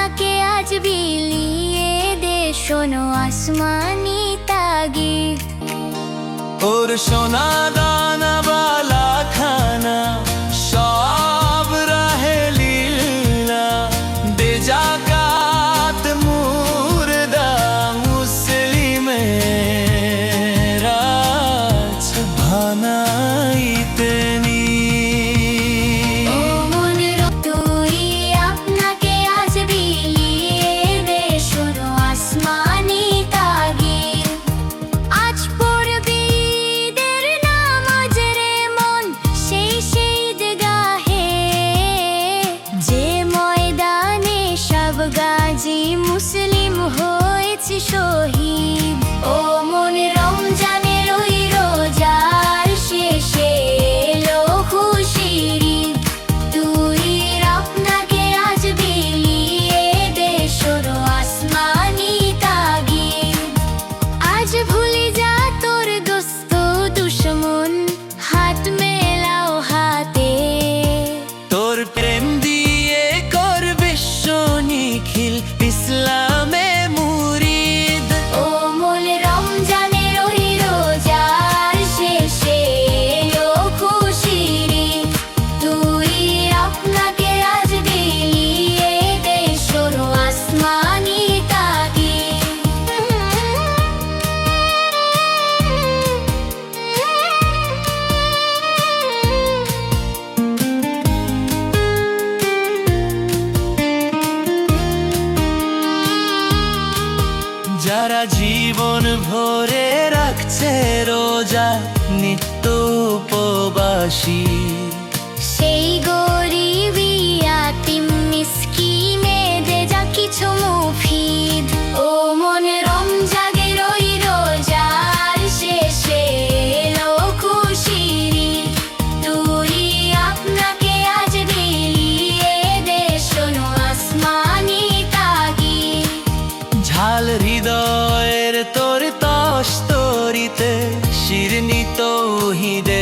আপনাকে আজ বিলিয়ে দে শোনো আসমানি তাগিদ। ওর সোনা দানা বালা খানা সব রাহে লীলা, দে জাকাত মুর্দা মুসলিমেরা ভানাইতে নি। ও মনের তুই আপনাকে আজ বিলিয়ে দে শোনো আসমানি তাগিদ। আজ পড়বি ঈদের নামাজ রে মন সেই ঈদগাহে, যে ময়দানে সব গাজী মুসলিম হয়েছে শহীদ। ও মন রমজানের ওই রোজার শেষে এলো খুশির ঈদ। তুই আপনাকে আজ বিলিয়ে দে শোনো আসমানি তাগিদ। আজ ভুলে যা তোর দোস্ত দুশমন, হাত মেলাও হাতে। তোর প্রেম দিয়ে কর বিশ্ব নিখিল ইসলামে মুরিদ। ও মন রমজানের ওই রোজার শেষে এলো খুশির ঈদ। তুই আপনাকে আজ বিলিয়ে দে শোনো আসমানি তাগিদ। যারা জীবন ভরে রাখছে রোজা নিত্য উপবাসী, সেই গরিব ইয়াতিম মিসকিনে দে যা কিছু মুফিদ। ও মন রমজানের ওই রোজার শেষে এলো খুশির ঈদ। তুই আপনাকে আজ বিলিয়ে দে শোনো আসমানি তাগিদ। ঝাল হৃদয়ের তোর তস্তরিতে শিরনি তৌহিদে